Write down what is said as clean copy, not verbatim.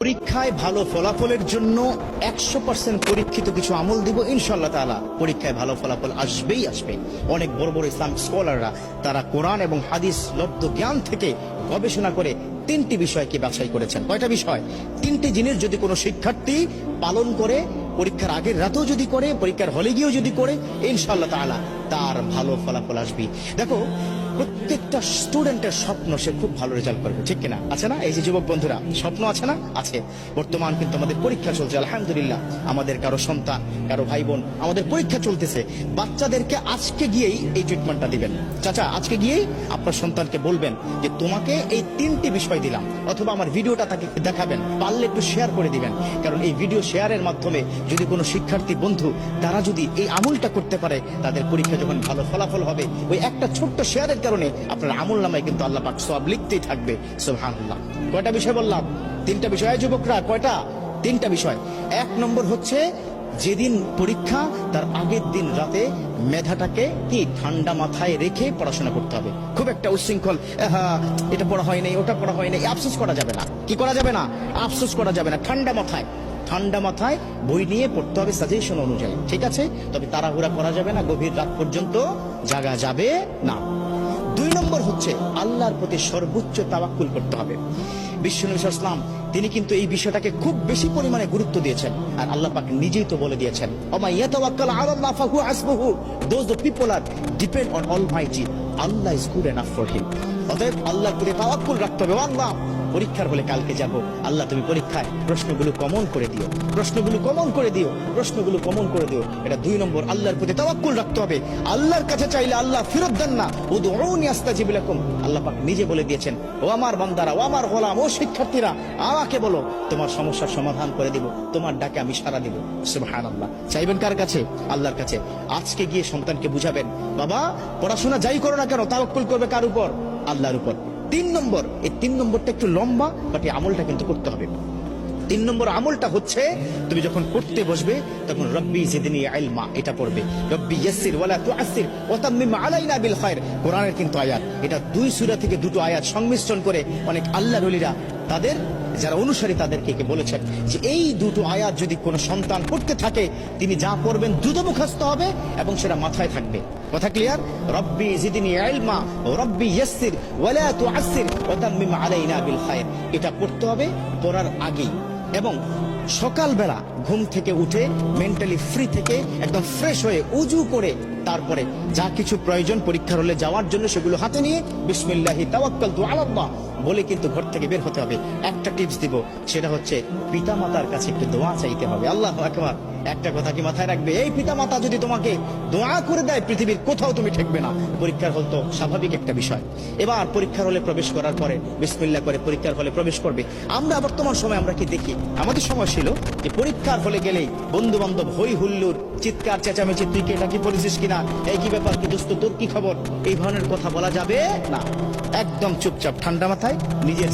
পরীক্ষায় ভালো ফলাফলের জন্য 100% পরীক্ষিত কিছু আমল দিব ইনশাআল্লাহ তাআলা। পরীক্ষায় ভালো ফলাফল আসবেই আসবে। অনেক বড় বড় ইসলামিক স্কলাররা তারা কোরআন এবং হাদিস লব্ধ জ্ঞান থেকে গবেষণা করে 3টি বিষয়কে বাছাই করেছেন। কয়টা বিষয়? 3টি জিনিস যদি কোনো শিক্ষার্থী পালন করে, পরীক্ষার আগের রাতেও যদি করে, পরীক্ষার হলে গিয়েও যদি করে, ইনশাআল্লাহ তাআলা তার ভালো ফলাফল আসবে। দেখো, প্রত্যেকটা স্টুডেন্টের স্বপ্ন সে খুব ভালো রেজাল্ট করবে, ঠিক কিনা? আছে না? এই যে যুবক বন্ধুরা, স্বপ্ন আছে না? আছে। বর্তমান কিন্তু আমাদের পরীক্ষা চলছে, আলহামদুলিল্লাহ। আমাদের কারো সন্তান, কারো ভাই বোন, আমাদের পরীক্ষা চলতেছে। বাচ্চাদেরকে আজকে গিয়েই এই ট্রিটমেন্টটা দিবেন। চাচা, আজকে গিয়েই আপনার সন্তানকে বলবেন যে তোমাকে এই 3টি বিষয় দিলাম, অথবা আমার ভিডিওটা তাকে দেখাবেন, পারলে একটু শেয়ার করে দিবেন। কারণ এই ভিডিও শেয়ারের মাধ্যমে যদি কোনো শিক্ষার্থী বন্ধু তারা যদি এই আমলটা করতে পারে, তাদের পরীক্ষা যখন ভালো ফলাফল হবে, ওই একটা ছোট্ট শেয়ারের কারণে আপনার আমল নামায় কিন্তু আল্লাহ পাক সওয়াব লিখতেই থাকবে। সুবহানাল্লাহ। কয়টা বিষয় বললাম? 3টা বিষয়। যুবকরা, কয়টা? 3টা বিষয়। 1 নম্বর হচ্ছে, যেদিন পরীক্ষা তার আগের দিন রাতে মেধাটাকে কি ঠান্ডা মাথায় রেখে পড়াশোনা করতে হবে। খুব একটা উচ্ছৃঙ্খল, এটা পড়া হয় নাই, ওটা পড়া হয় নাই, আফসোস করা যাবে না। কি করা যাবে না? আফসোস করা যাবে না। ঠান্ডা মাথায় বই নিয়ে পড়তে হবে সাজেশন অনুযায়ী, ঠিক আছে? তবে তাড়াহুড়া করা যাবে না, গভীর রাত পর্যন্ত জাগা যাবে না। 2 নম্বর হচ্ছে, আল্লাহর প্রতি সর্বোচ্চ তাওয়াক্কুল করতে হবে। বিশ্বনবী সাল্লাল্লাহু আলাইহি ওয়াসাল্লাম তিনি কিন্তু এই বিষয়টাকে খুব বেশি পরিমাণে গুরুত্ব দিয়েছেন। আর আল্লাহ পাক নিজেই তো বলে দিয়েছেন, ওমা ইয়াতাওয়াক্কাল আলাল্লাহ ফাহুয়া হাসবুহু। Those the people are depend on almighty, Allah is good enough for him. অতএব আল্লাহর প্রতি তাওয়াক্কুল রাখতে হবে। আল্লাহ, পরীক্ষার হলে কালকে যাব, আল্লাহ তুমি পরীক্ষায় প্রশ্নগুলো কমন করে দিও, প্রশ্নগুলো কমন করে দিও, প্রশ্নগুলো কমন করে দিও। এটা 2 নম্বর। আল্লাহর প্রতি তাওয়াক্কুল রাখতে হবে। আল্লাহর কাছে চাইলে আল্লাহ ফেরত দেন না। উদউনি আস্তাজিব লাকুম। আল্লাহ পাক নিজে বলে দিয়েছেন, ও আমার বান্দারা, ও আমার গোলাম, ও শিক্ষার্থীরা, আমাকে বলো, তোমার সমস্যার সমাধান করে দিব, তোমার ডাকে আমি সাড়া দিব। সুবহানাল্লাহ। চাইবেন কার কাছে? আল্লাহর কাছে। আজকে গিয়ে সন্তানকে বুঝাবেন, বাবা পড়াশোনা যাই করো না কেন, তাওয়াক্কুল করবে কার উপর? আল্লাহর উপর। 3 নম্বর, এই 3 নম্বরটা একটু লম্বা, বাট এই আমলটা কিন্তু করতে হবে। 3 নম্বর আমলটা হচ্ছে, তুমি যখন পড়তে বসবে তখন রব্বি জিদনি ইলমা এটা পড়বে। রব্বি ইয়াসসির ওয়ালা তুআসসির ওয়া তাম্মিম আলাইনা বিল খায়র। কোরআনের কিন্তু আয়াত, এটা 2 সূরা থেকে 2টো আয়াত সংমিশ্রণ করে অনেক আল্লাহর ওলিরা তাদের যারা অনুসারী তাদেরকে বলেছেন যে এই 2টো আয়াত যদি কোনো সন্তান পড়তে থাকে, তিনি যা পড়বেন দ্রুত মুখস্থ হবে এবং সেটা মাথায় থাকবে। কথা ক্লিয়ার? রব্বি জিদনি ইলমা রব্বি ইয়াসসির ওয়ালা তুআসসির ওয়া তাম্মিম আলাইনা বিল খায়র। এটা পড়তে হবে পড়ার আগেই, এবং সকালবেলা ঘুম থেকে উঠে মেন্টালি ফ্রি থেকে একদম ফ্রেশ হয়ে উজু করে তারপরে যা কিছু প্রয়োজন পরীক্ষার হলে যাওয়ার জন্য সেগুলো হাতে নিয়ে বিসমিল্লাহি তাওয়াক্কালতু আলাল্লাহ বলে কিন্তু ঘর থেকে বের হতে হবে। একটা টিপস দিব, সেটা হচ্ছে পিতামাতার কাছে একটু দোয়া চাইতে হবে। আল্লাহু আকবার। একটা কথা কি মাথায় রাখবে, এই পিতামাতা যদি তোমাকে দোয়া করে দেয়, পৃথিবীর কোথাও তুমি ঠেকবে না। পরীক্ষার হল তো স্বাভাবিক একটা বিষয়। এবার পরীক্ষার হলে প্রবেশ করার পরে বিসমিল্লাহ করে পরীক্ষার হলে প্রবেশ করবে। আমরা বর্তমান সময় আমরা কি দেখি, আমাদের সময় ছিল যে পরীক্ষার হলে গেলেই বন্ধু বান্ধব হই হুল্লোড়, চিৎকার চেঁচামেচি, তুই কে নাকি পড়েছিস কিনা, এই কি ব্যাপার, কি দোস্ত তোর কি খবর, এই ধরনের কথা বলা যাবে না। একদম চুপচাপ ঠান্ডা মাথায় নিজের